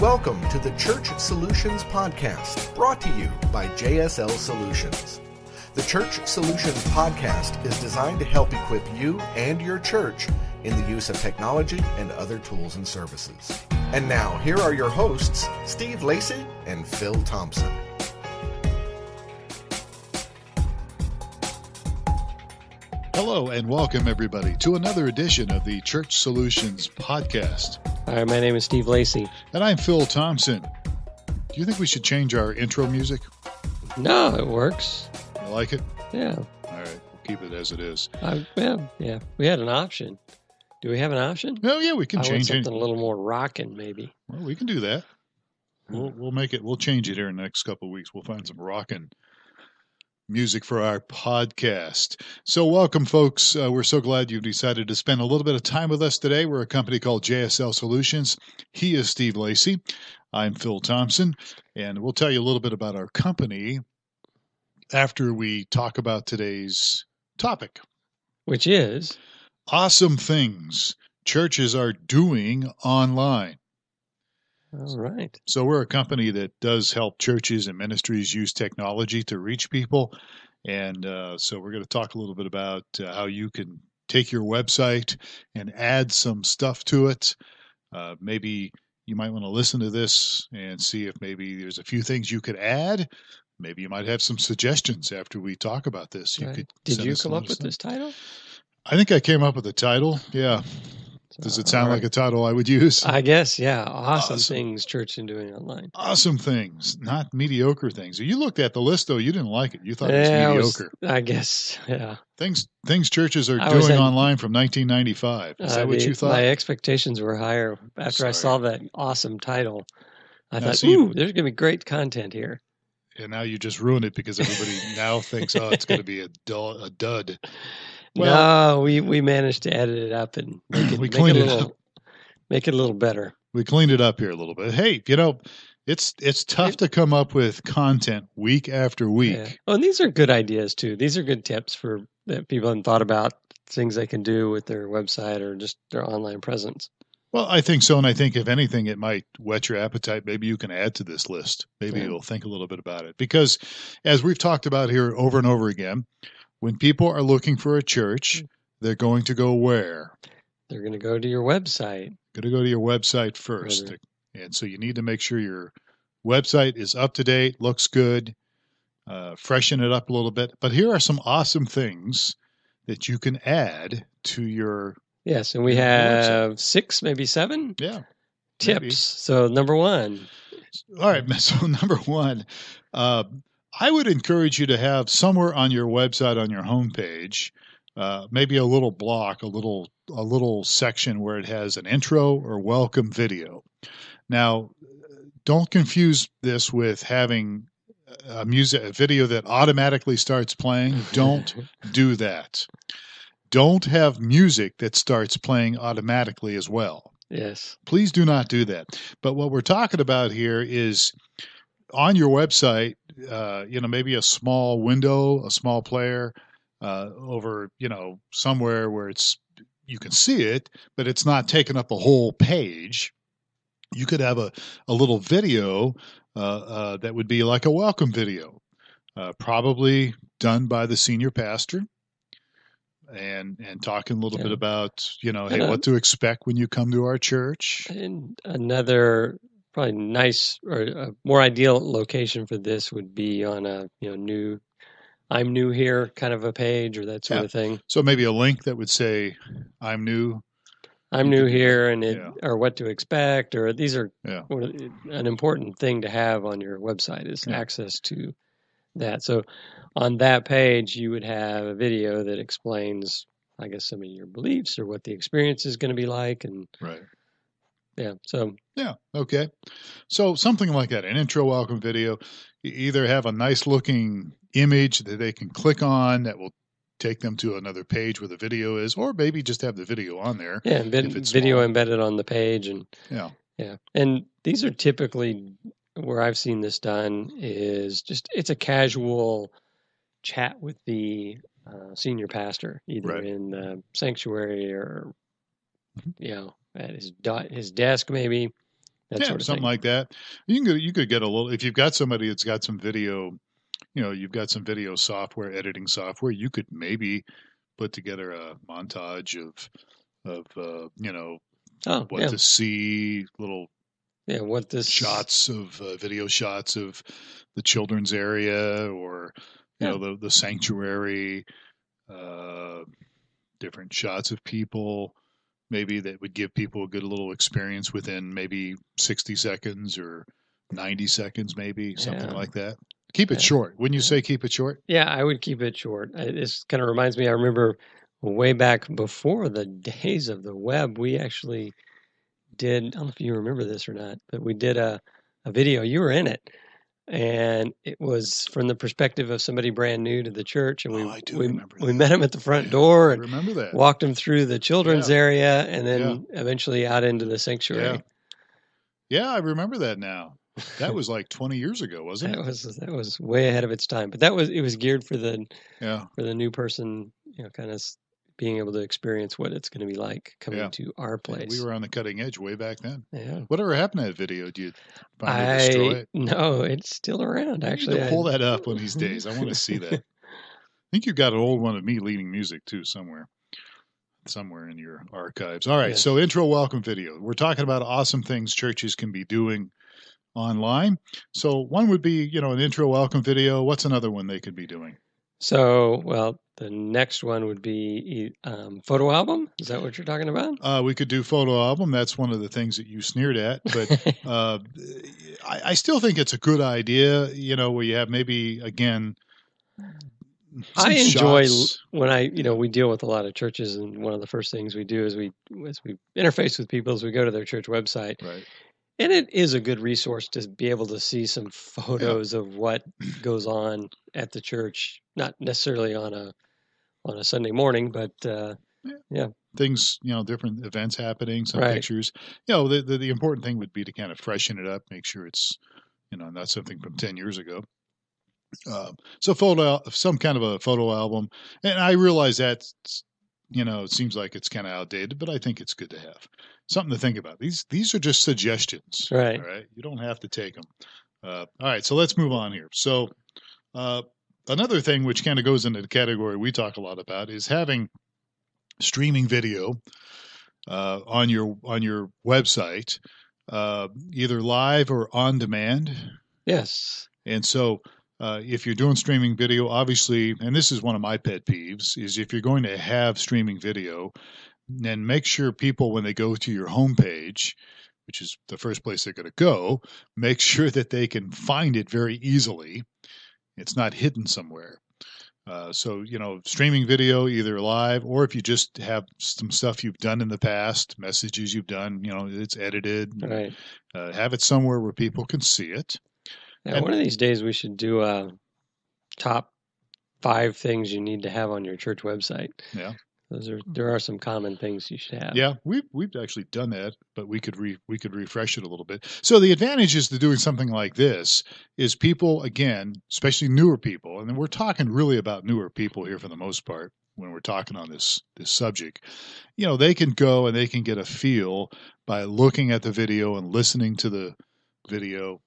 Welcome to the Church Solutions Podcast, brought to you by JSL Solutions. The Church Solutions Podcast is designed to help equip you and your church in the use of technology and other tools and services. And now, here are your hosts, Steve Lacey and Phil Thompson. Hello and welcome everybody to another edition of the Church Solutions Podcast. Hi, my name is Steve Lacey. And I'm Phil Thompson. Do you think we should change our intro music? No, it works. You like it? Yeah. All right, we'll keep it as it is. Yeah. We had an option. Do we have an option? No, yeah, we can change it. Something a little more rockin', maybe. Well, we can do that. We'll make it. We'll change it here in the next couple of weeks. We'll find some rockin' music for our podcast. So welcome, folks. We're so glad you've decided to spend a little bit of time with us today. We're a company called JSL Solutions. He is Steve Lacey. I'm Phil Thompson, and we'll tell you a little bit about our company after we talk about today's topic, which is awesome things churches are doing online. All right. So we're a company that does help churches and ministries use technology to reach people. And so we're going to talk a little bit about how you can take your website and add some stuff to it. Maybe you might want to listen to this and see if maybe there's a few things you could add. Maybe you might have some suggestions after we talk about this. Right. Did you come up with this title? I think I came up with the title. Yeah. Does it sound like a title I would use? I guess, yeah. Awesome things church is doing online. Awesome things, not mediocre things. You looked at the list, though. You didn't like it. You thought it was mediocre. I guess, yeah. Things churches are doing online from 1995. Is that what you thought? My expectations were higher after I saw that awesome title. I thought, there's going to be great content here. And now you just ruined it because everybody now thinks, it's going to be a dud. Well, no, we managed to edit it up and make it a little better. We cleaned it up here a little bit. Hey, it's tough to come up with content week after week. Yeah. Oh, and these are good ideas too. These are good tips that people haven't thought about, things they can do with their website or just their online presence. Well, I think so, and I think if anything, it might whet your appetite. Maybe you can add to this list. Maybe you'll think a little bit about it. Because as we've talked about here over and over again, when people are looking for a church, they're going to go where? They're going to go to your website. Going to go to your website first. And so you need to make sure your website is up to date, looks good, freshen it up a little bit. But here are some awesome things that you can add to your Yes, and we have website. 6, maybe 7 tips. Maybe. So number 1. All right, so number 1, I would encourage you to have somewhere on your website, on your homepage, maybe a little block, a little section where it has an intro or welcome video. Now, don't confuse this with having a video that automatically starts playing. Don't do that. Don't have music that starts playing automatically as well. Yes. Please do not do that. But what we're talking about here is on your website, maybe a small window, a small player over, somewhere where you can see it, but it's not taking up a whole page. You could have a little video that would be like a welcome video, probably done by the senior pastor, and talking a little bit about, what to expect when you come to our church. And another probably nice or a more ideal location for this would be on a new I'm new here kind of a page or that sort of thing. So maybe a link that would say I'm new here and or what to expect, or these are an important thing to have on your website is access to that. So on that page you would have a video that explains, I guess, some of your beliefs or what the experience is going to be like, and okay. So something like that, an intro welcome video. You either have a nice looking image that they can click on that will take them to another page where the video is, or maybe just have the video on there. Yeah, video embedded on the page, and and these are typically where I've seen this done is just it's a casual chat with the senior pastor, either in the sanctuary or at his desk maybe, that sort of something thing. like that. You could get a little, if you've got somebody that's got some video, you've got some video software, editing software, you could maybe put together a montage of what to see, little shots of video shots of the children's area, or the sanctuary, different shots of people, maybe that would give people a good little experience within maybe 60 seconds or 90 seconds, maybe something like that. Keep it short. Wouldn't you say keep it short? Yeah, I would keep it short. This kind of reminds me, I remember way back before the days of the web, we actually did, I don't know if you remember this or not, but we did a video. You were in it. And it was from the perspective of somebody brand new to the church. And we met him at the front door and remember that. Walked him through the children's area and then eventually out into the sanctuary. Yeah, I remember that now. That was like 20 years ago, wasn't it? That was way ahead of its time. But it was geared for the new person, kind of being able to experience what it's going to be like coming to our place. We were on the cutting edge way back then. Yeah. Whatever happened to that video? Do you finally destroy it? No, it's still around, actually. Pull that up one of these days. I want to see that. I think you got an old one of me leading music, too, somewhere in your archives. All right, so intro welcome video. We're talking about awesome things churches can be doing online. So one would be, an intro welcome video. What's another one they could be doing? So, the next one would be photo album. Is that what you're talking about? We could do photo album. That's one of the things that you sneered at. But I still think it's a good idea, where you have maybe, again, I enjoy shots. When we deal with a lot of churches, and one of the first things we do is we interface with people as we go to their church website. Right. And it is a good resource to be able to see some photos of what goes on at the church, not necessarily on a Sunday morning, but things, different events happening, some pictures. The important thing would be to kind of freshen it up, make sure it's, not something from 10 years ago. So some kind of a photo album. And I realize that, it seems like it's kind of outdated, but I think it's good to have something to think about. These are just suggestions. Right. All right. You don't have to take them. All right. So let's move on here. So another thing which kind of goes into the category we talk a lot about is having streaming video on your website, either live or on demand. Yes. And so if you're doing streaming video, obviously, and this is one of my pet peeves, is if you're going to have streaming video, then make sure people, when they go to your homepage, which is the first place they're going to go, make sure that they can find it very easily. It's not hidden somewhere. So, streaming video, either live, or if you just have some stuff you've done in the past, messages you've done, it's edited. Right. Have it somewhere where people can see it. Yeah, one of these days we should do a top 5 things you need to have on your church website. Yeah. There are some common things you should have. Yeah, we've actually done that, but we could refresh it a little bit. So the advantages to doing something like this is people, again, especially newer people, and we're talking really about newer people here for the most part when we're talking on this subject. They can go and they can get a feel by looking at the video and listening to the video.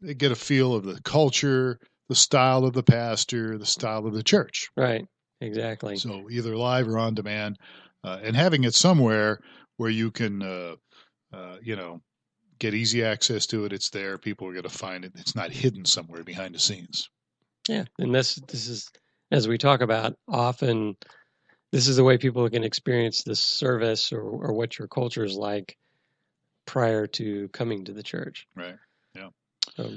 They get a feel of the culture, the style of the pastor, the style of the church. Right. Exactly. So either live or on demand, and having it somewhere where you can, get easy access to it. It's there. People are going to find it. It's not hidden somewhere behind the scenes. Yeah, and this is, as we talk about often, this is the way people can experience the service or what your culture is like prior to coming to the church. Right. Yeah. So,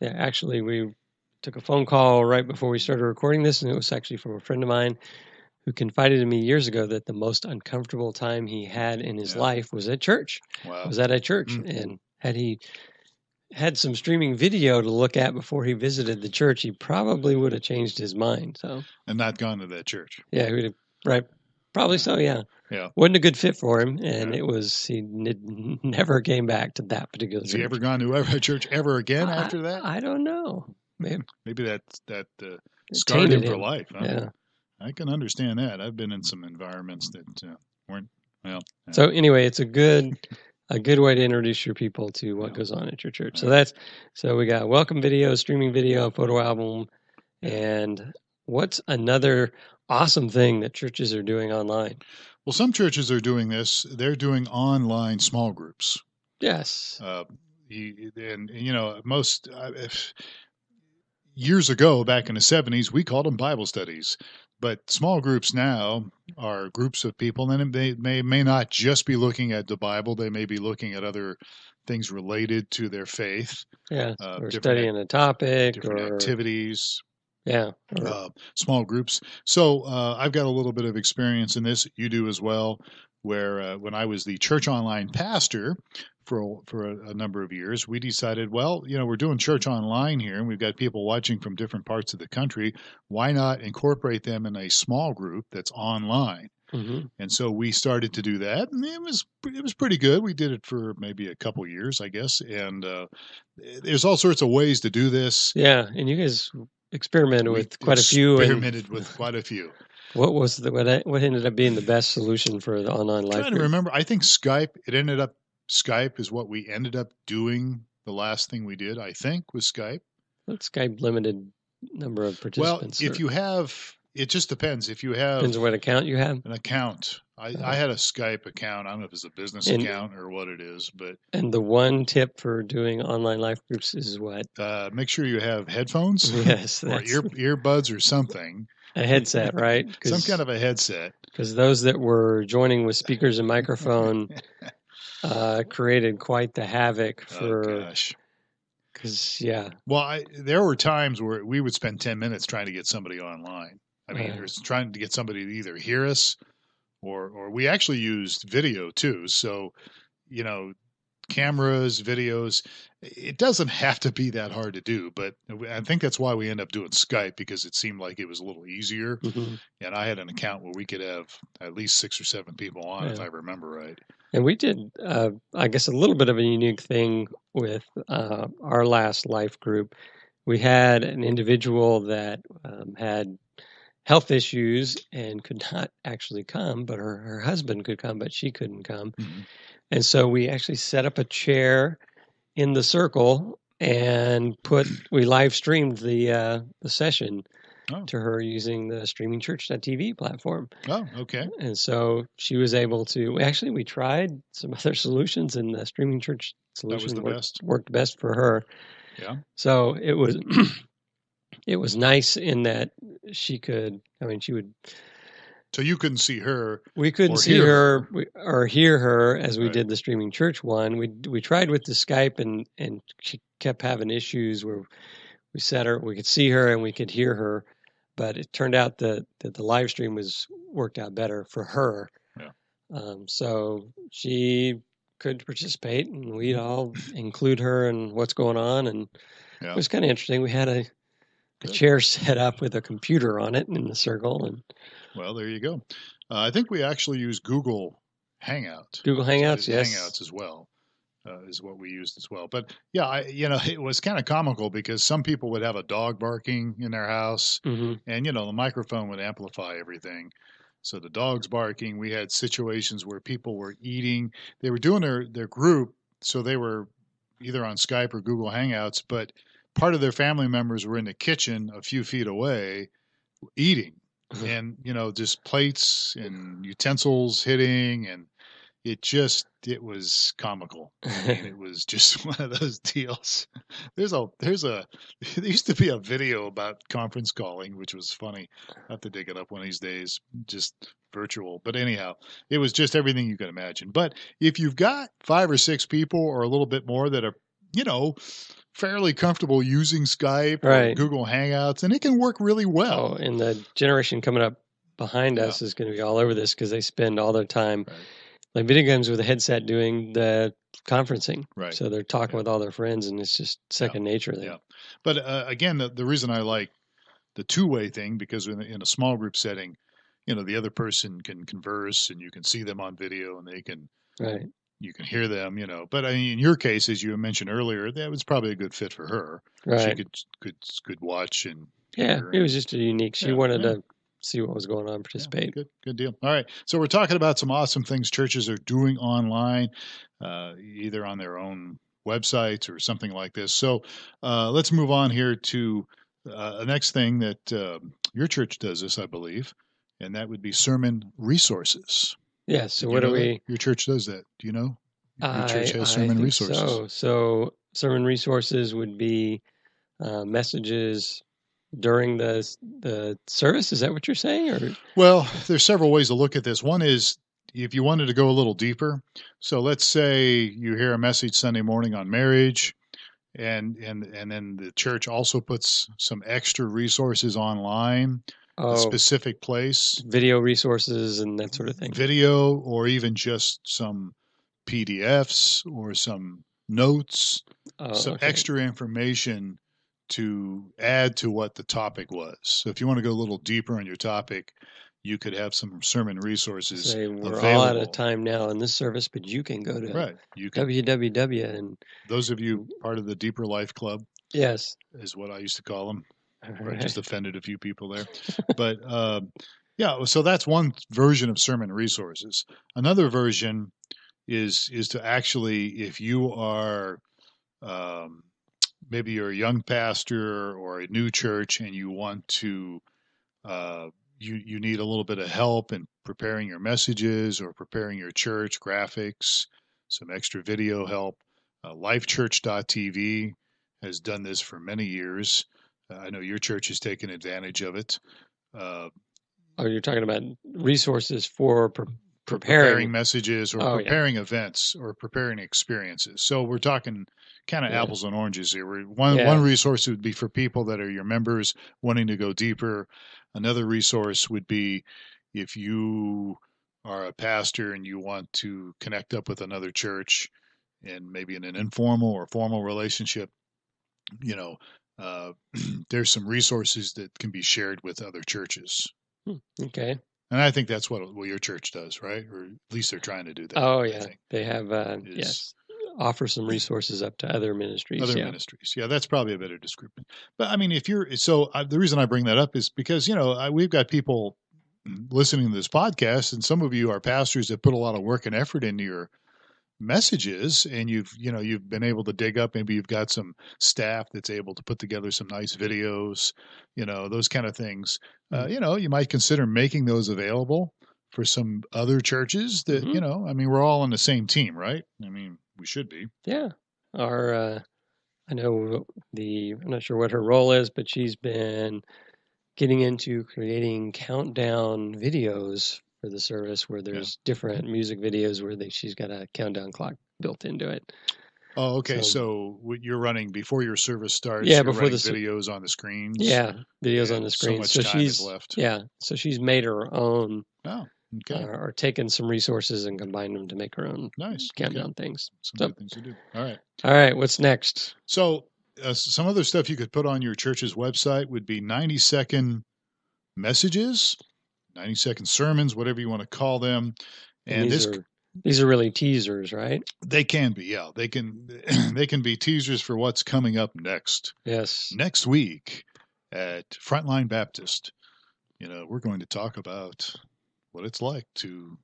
actually, we took a phone call right before we started recording this, and it was actually from a friend of mine who confided to me years ago that the most uncomfortable time he had in his life was at church. Wow. Was at a church. Mm-hmm. And had he had some streaming video to look at before he visited the church, he probably would have changed his mind. And not gone to that church. Yeah, he would have, right. Probably so, yeah. Yeah. Wasn't a good fit for him, and he never came back to that particular church. Has he ever gone to a church ever again after that? I don't know. Maybe that scarred him for life. Huh? Yeah. I can understand that. I've been in some environments that weren't, well. So anyway, it's a good a good way to introduce your people to what goes on at your church. So we got welcome video, streaming video, photo album, and what's another awesome thing that churches are doing online? Well, some churches are doing this. They're doing online small groups. Yes. Most years ago, back in the 70s, we called them Bible studies. But small groups now are groups of people, and they may not just be looking at the Bible. They may be looking at other things related to their faith. Yeah, or studying a topic, different activities. Yeah. Small groups. So I've got a little bit of experience in this. You do as well, where when I was the church online pastor for a number of years, we decided, well, we're doing church online here, and we've got people watching from different parts of the country. Why not incorporate them in a small group that's online? Mm-hmm. And so we started to do that, and it was pretty good. We did it for maybe a couple years, I guess. And there's all sorts of ways to do this. Yeah, and you guys experimented with quite a few. What ended up being the best solution for the online life? I'm trying to remember. I think Skype. Skype is what we ended up doing. The last thing we did, I think, was Skype. But Skype limited number of participants. Well, if you have, it just depends. If you have, depends on what account you have. An account. I had a Skype account. I don't know if it's a business account or what it is, but. And the one tip for doing online life groups is what? Make sure you have headphones. Yes, or earbuds or something. A headset, right? Some kind of a headset. Because those that were joining with speakers and microphone created quite the havoc for. Oh, gosh. Yeah. Well, there were times where we would spend 10 minutes trying to get somebody online. I mean, trying to get somebody to either hear us or we actually used video too. So, cameras, videos, it doesn't have to be that hard to do, but I think that's why we end up doing Skype, because it seemed like it was a little easier. Mm-hmm. And I had an account where we could have at least 6 or 7 people on, if I remember right. And we did, I guess, a little bit of a unique thing with our last life group. We had an individual that had health issues and could not actually come, but her husband could come, but she couldn't come. Mm-hmm. And so we actually set up a chair in the circle and we live streamed the session to her using the StreamingChurch.tv platform. Oh, okay. And so she was able to, we tried some other solutions, and the Streaming Church solution worked best for her. Yeah. So it was it was nice in that she would. So you couldn't see her. We couldn't see her or hear her as we did the Streaming Church one. We tried with the Skype, and she kept having issues where we could see her and we could hear her, but it turned out that the live stream worked out better for her. Yeah. So she could participate, and we'd all include her in what's going on, and it was kind of interesting. We had a chair set up with a computer on it in the circle, and. Well, there you go. I think we actually use Google Hangout. Google Hangouts, yes. Hangouts as well is what we used as well. But yeah, it was kind of comical because some people would have a dog barking in their house, mm-hmm. and the microphone would amplify everything. So the dog's barking. We had situations where people were eating. They were doing their group, so they were either on Skype or Google Hangouts, but part of their family members were in the kitchen a few feet away eating. And, just plates and utensils hitting, and it was comical. I mean, it was just one of those deals. There used to be a video about conference calling, which was funny. I'll have to dig it up one of these days, just virtual. But anyhow, it was just everything you can imagine. But if you've got 5 or 6 people or a little bit more that are, fairly comfortable using Skype or Google Hangouts, and it can work really well. Oh, and the generation coming up behind us is going to be all over this because they spend all their time like video games with a headset doing the conferencing. Right. So they're talking with all their friends, and it's just second nature there. Yeah. But again, the reason I like the two-way thing, because in a small group setting, the other person can converse and you can see them on video and they can you can hear them, But in your case, as you mentioned earlier, that was probably a good fit for her. Right. She could watch and it was just a unique. She wanted to see what was going on, participate. Yeah, good deal. All right. So we're talking about some awesome things churches are doing online, either on their own websites or something like this. So let's move on here to the next thing that your church does this, I believe, and that would be sermon resources. Yes. So what do we? Your church does that. Do you know? Your church has sermon resources. So sermon resources would be messages during the service. Is that what you're saying? Or well, there's several ways to look at this. One is if you wanted to go a little deeper. So let's say you hear a message Sunday morning on marriage, and then the church also puts some extra resources online, a specific place, video resources and that sort of thing. Video, or even just some PDFs or some notes, some extra information to add to what the topic was. So if you want to go a little deeper on your topic, you could have some sermon resources we're available. All out of time now in this service, but you can go to www and those of you part of the Deeper Life Club, yes, is what I used to call them. I just offended a few people there, but yeah. So that's one version of sermon resources. Another version is to actually, if you are maybe you're a young pastor or a new church and you want to you need a little bit of help in preparing your messages or preparing your church graphics, some extra video help. StreamingChurch.tv has done this for many years. I know your church has taken advantage of it. You're talking about resources for preparing messages or preparing events or preparing experiences. So we're talking kind of apples and oranges here. One resource would be for people that are your members wanting to go deeper. Another resource would be if you are a pastor and you want to connect up with another church and maybe in an informal or formal relationship, there's some resources that can be shared with other churches. Okay. And I think that's what your church does, right? Or at least they're trying to do that. Oh, yeah. They have, offer some resources up to other ministries. Ministries. Yeah, that's probably a better description. But I mean, the reason I bring that up is because, we've got people listening to this podcast, and some of you are pastors that put a lot of work and effort into your messages, and you've been able to dig up, maybe you've got some staff that's able to put together some nice videos, those kind of things. You might consider making those available for some other churches that, we're all on the same team, right? I mean, we should be. Yeah. I know I'm not sure what her role is, but she's been getting into creating countdown videos for the service where there's different music videos where she's got a countdown clock built into it. Oh, okay. So you're running before your service starts. Yeah, before the videos on the screens. Yeah, videos on the screens. So much time is left. Yeah, so she's made her own. Oh, okay. Or taken some resources and combined them to make her own countdown things. Some good things to do. All right. What's next? So some other stuff you could put on your church's website would be 90-second messages, 90-second sermons, whatever you want to call them, and these are really teasers, right? They can be, yeah. They can be teasers for what's coming up next. Yes. Next week at Frontline Baptist, we're going to talk about what it's like to,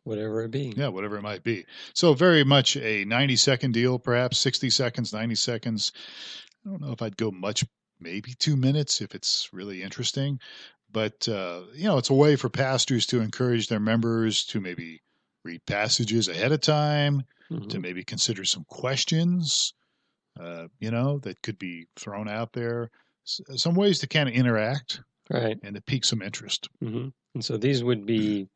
whatever it be. Yeah, whatever it might be. So very much a 90-second deal, perhaps 60 seconds, 90 seconds. I don't know if I'd go much, maybe 2 minutes if it's really interesting. But, it's a way for pastors to encourage their members to maybe read passages ahead of time, to maybe consider some questions, that could be thrown out there. Some ways to kind of interact. Right. And to pique some interest. Mm-hmm. And so these would be,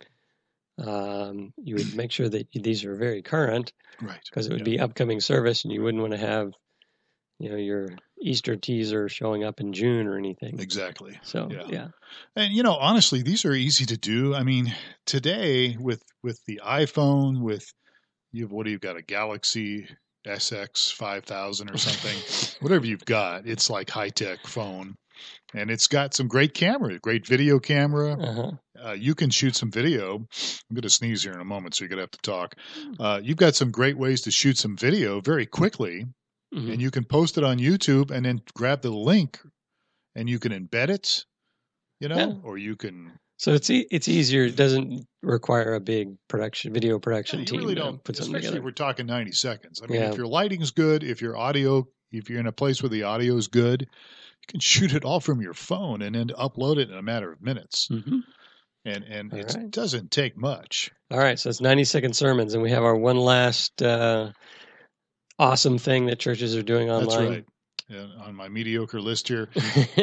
you would make sure that these are very current. Right. Because it would be upcoming service and you wouldn't want to have, your Easter teaser showing up in June or anything. Exactly. So, yeah. And, honestly, these are easy to do. I mean, today with the iPhone, you've got a Galaxy SX 5000 or something, whatever you've got, it's like high-tech phone. And it's got some great video camera. Uh-huh. You can shoot some video. I'm going to sneeze here in a moment, so you're going to have to talk. You've got some great ways to shoot some video very quickly. Mm-hmm. And you can post it on YouTube and then grab the link and you can embed it or you can. So it's easier. It doesn't require a big video production team. You really don't, put something especially together. if we're talking 90 seconds. I mean, if your lighting's good, if you're in a place where the audio is good, you can shoot it all from your phone and then upload it in a matter of minutes. Mm-hmm. And it doesn't take much. All right, so it's 90-second sermons, and we have our one last awesome thing that churches are doing online. That's right. On my mediocre list here,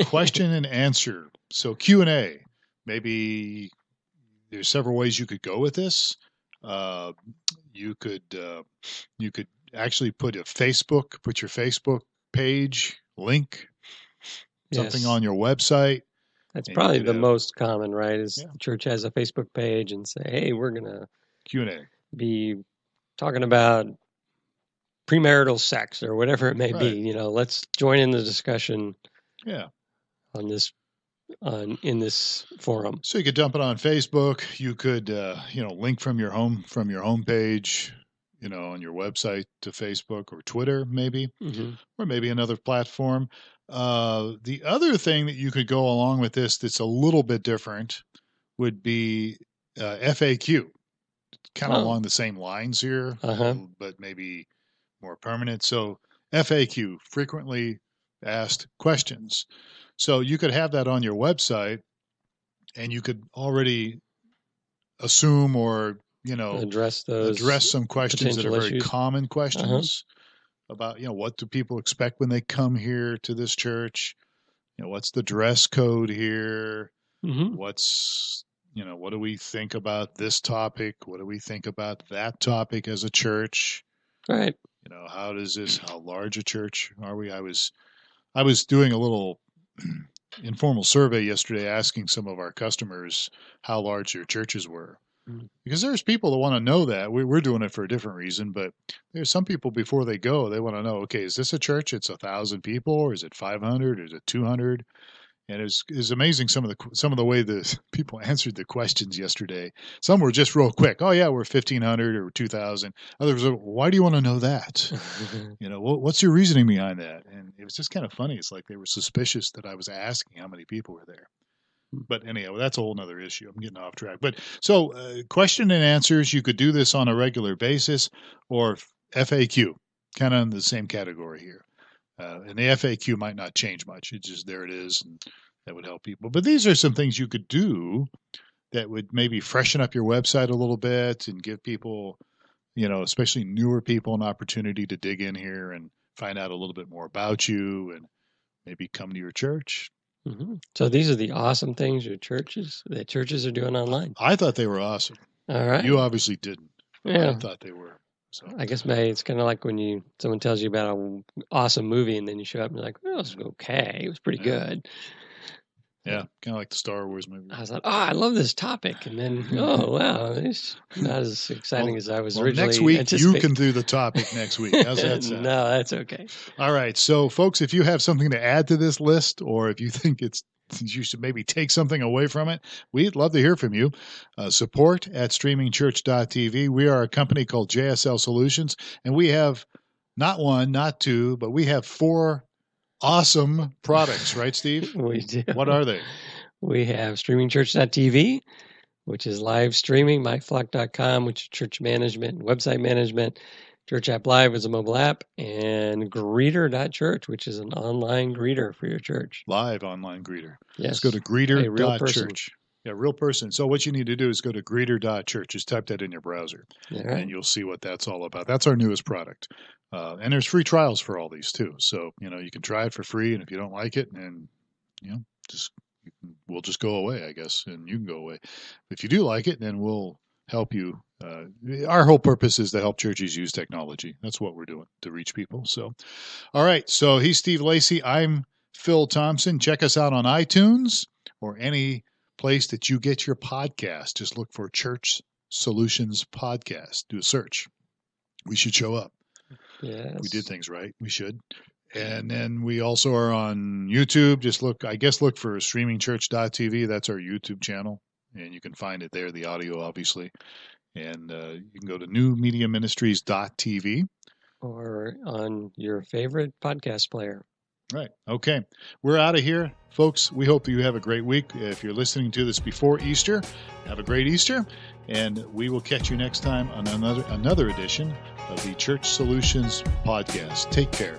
question and answer. So Q&A. Maybe there's several ways you could go with this. You could actually put your Facebook page link, something on your website. That's probably the most common, right? Is the church has a Facebook page and say, hey, we're going to Q&A. Be talking about premarital sex or whatever it may be. Let's join in the discussion. On this. In this forum. So you could dump it on Facebook. You could, link from your home page, on your website to Facebook or Twitter, maybe, or maybe another platform. The other thing that you could go along with this that's a little bit different would be FAQ. Kind of along the same lines here, but maybe more permanent. So FAQ, frequently asked questions. So you could have that on your website, and you could already assume or, address some questions that are very common questions about, what do people expect when they come here to this church? What's the dress code here? What's, what do we think about this topic? What do we think about that topic as a church? Right. How large a church are we? I was doing a little informal survey yesterday asking some of our customers how large their churches were. Because there's people that want to know that. We're doing it for a different reason, but there's some people before they go, they want to know, okay, is this a church? It's 1,000 people, or is it 500, or is it 200? And it's amazing some of the way the people answered the questions yesterday. Some were just real quick. Oh yeah, we're 1,500 or 2,000. Others were, why do you want to know that? What's your reasoning behind that? And it was just kind of funny. It's like they were suspicious that I was asking how many people were there. But anyhow, that's a whole nother issue. I'm getting off track. But so question and answers, you could do this on a regular basis, or FAQ, kind of in the same category here. And the FAQ might not change much. It's just there it is, and that would help people. But these are some things you could do that would maybe freshen up your website a little bit and give people, especially newer people, an opportunity to dig in here and find out a little bit more about you and maybe come to your church. So these are the awesome things that churches are doing online. I thought they were awesome. All right. You obviously didn't. Yeah. I thought they were. So I guess maybe it's kind of like when someone tells you about an awesome movie and then you show up and you're like, well, it was okay. It was pretty good. Yeah, kind of like the Star Wars movie. I was like, I love this topic. And then, wow, it's not as exciting as I was originally next week, anticipating. you can do the topic next week. How's that sound? No, that's okay. All right. So, folks, if you have something to add to this list, or if you think you should maybe take something away from it, we'd love to hear from you. Support at StreamingChurch.tv. We are a company called JSL Solutions, and we have not one, not two, but we have 4 awesome products, right, Steve? We do. What are they? We have StreamingChurch.tv, which is live streaming, myflock.com, which is church management and website management. Church App Live is a mobile app, and greeter.church, which is an online greeter for your church. Live online greeter. Yes. Let's go to greeter.church. Yeah, real person. So what you need to do is go to greeter.church. Just type that in your browser, and you'll see what that's all about. That's our newest product. And there's free trials for all these too. So, you can try it for free, and if you don't like it, and we'll just go away, I guess, and you can go away. If you do like it, then we'll help you. Our whole purpose is to help churches use technology. That's what we're doing, to reach people. So, all right. So he's Steve Lacey. I'm Phil Thompson. Check us out on iTunes or any place that you get your podcast. Just look for Church Solutions Podcast. Do a search. We should show up. Yes. We did things right. We should. And then we also are on YouTube. Just look for StreamingChurch.tv. That's our YouTube channel. And you can find it there, the audio, obviously. And you can go to newmediaministries.tv. Or on your favorite podcast player. Right. Okay. We're out of here, folks. We hope you have a great week. If you're listening to this before Easter, have a great Easter, and we will catch you next time on another edition of the Church Solutions Podcast. Take care.